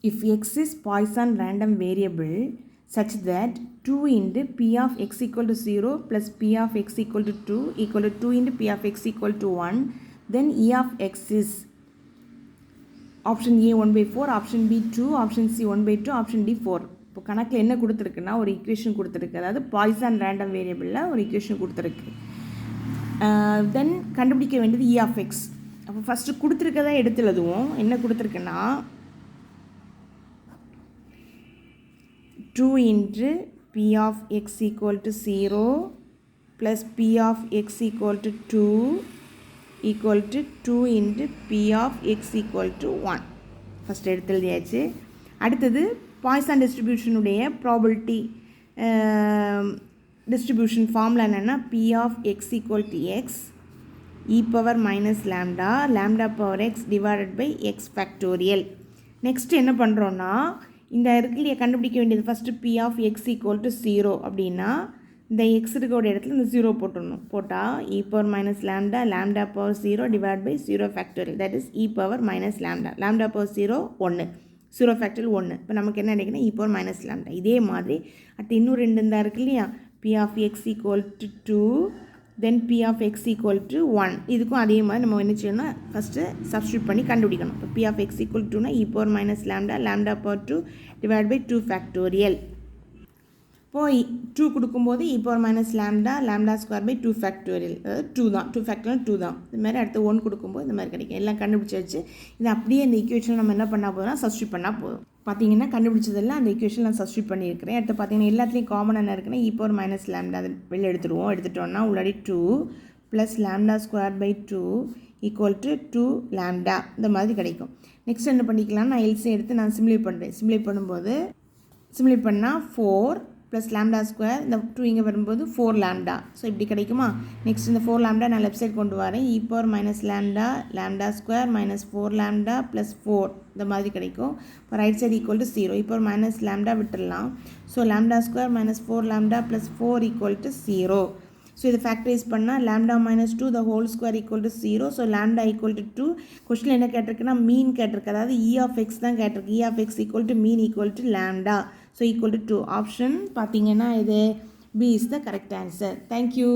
if x is Poisson random variable such that 2 into p of x equal to 0 plus p of x equal to 2 equal to 2 into p of x equal to 1, then e of x is option A 1 by 4, option B 2, option C 1 by 2, option D 4. இப்போ கணக்கில் என்ன கொடுத்துருக்குன்னா ஒரு equation கொடுத்துருக்கு, அதாவது Poisson random வேரியபிளில் ஒரு equation கொடுத்துருக்கு. தென் கண்டுபிடிக்க வேண்டியது இ ஆஃப் எக்ஸ். அப்போ ஃபஸ்ட்டு கொடுத்துருக்கதான் எடுத்து எழுதுவோம். என்ன கொடுத்துருக்குன்னா 2 into p of x equal to 0 plus p of x equal to 2 equal to 2 into p of x equal to 1. First எடுத்து எழுதியாச்சு. அடுத்தது பாய்சான் டிஸ்ட்ரிபியூஷனுடைய ப்ராபபிலிட்டி டிஸ்ட்ரிபியூஷன் ஃபார்முலா என்னென்னா p of x equal to x e power minus lambda lambda power x divided by x factorial. Next என்ன பண்ணுறோன்னா இந்த இருக்குல்லையே கண்டுபிடிக்க வேண்டியது first p of x equal to 0 அப்படின்னா இந்த எக்ஸ் இருக்கோட இடத்துல இந்த 0 போட்டுடணும். போட்டால் e power minus lambda lambda power 0 divided by 0 factorial, that is e power minus lambda lambda power 0 1 0 factorial 1. இப்போ நமக்கு என்ன கிடைக்குன்னா e power minus lambda. இதே மாதிரி அடுத்து இன்னும் ரெண்டு இருந்தால் இருக்கு இல்லையா, p of x equal to 2 then p of x equal to 1. இதுக்கும் அதே மாதிரி நம்ம என்ன செய்யணும்னா ஃபஸ்ட்டு சப்ஸ்டியூட் பண்ணி கண்டுபிடிக்கணும். இப்போ p of x equal to e power minus lambda lambda power 2 divided by 2 factorial. இப்போது 2 கொடுக்கும்போது e power minus lambda lambda square by 2 factorial, அதாவது 2 தான், 2 factorial 2 தான். இது மாதிரி அடுத்து 1 கொடுக்கும்போது இந்த மாதிரி கிடைக்கும். எல்லாம் கண்டுபிடிச்சி வச்சு இது அப்படியே இந்த ஈக்குவேஷன் நம்ம என்ன பண்ணால் போதும்னா சப்ஸ்டியூட் பண்ணால் போதும். பார்த்தீங்கன்னா கண்டுபிடிச்சதெல்லாம் அந்த ஈக்குவேஷன் நான் சப்ஸ்டியூட் பண்ணியிருக்கிறேன். அடுத்து பார்த்தீங்கன்னா எல்லாத்துலேயும் காமன் என்ன இருக்குன்னா e power minus lambda அது வெளியே எடுத்துடுவோம். எடுத்துட்டோம்னா உள்ளாடி 2 plus lambda square by 2 equal to 2 lambda இந்த மாதிரி கிடைக்கும். நெக்ஸ்ட் என்ன பண்ணிக்கலாம், நான் எல்ஸையும் எடுத்து நான் சிம்ப்ளை பண்ணுறேன். சிம்ப்ளை பண்ணும்போது சிம்ப்ளை பண்ணால் 4 ப்ளஸ் லேம்டா ஸ்கொயர், இந்த 2 இங்கே வரும்போது 4 லேம்டா. ஸோ இப்படி கிடைக்குமா. நெக்ஸ்ட் இந்த 4 லேம்டா நான் லெஃப்ட் சைட் கொண்டு வரேன். e power minus lambda lambda square minus 4 lambda plus 4 இந்த மாதிரி கிடைக்கும். இப்போ right side equal to 0, e power minus lambda விட்டுடலாம். So lambda square minus 4 lambda plus 4 equal to 0. So இது ஃபேக்டரைஸ் பண்ணால் lambda minus 2 the whole square equal to 0. So lambda equal to 2. Question என்ன கேட்டிருக்குன்னா மீன் கேட்டிருக்கு, அதாவது e of x தான் கேட்டிருக்கு. e of x equal to mean equal to lambda. So equal to 2. Option பார்த்தீங்கன்னா இது B is the correct answer. Thank you.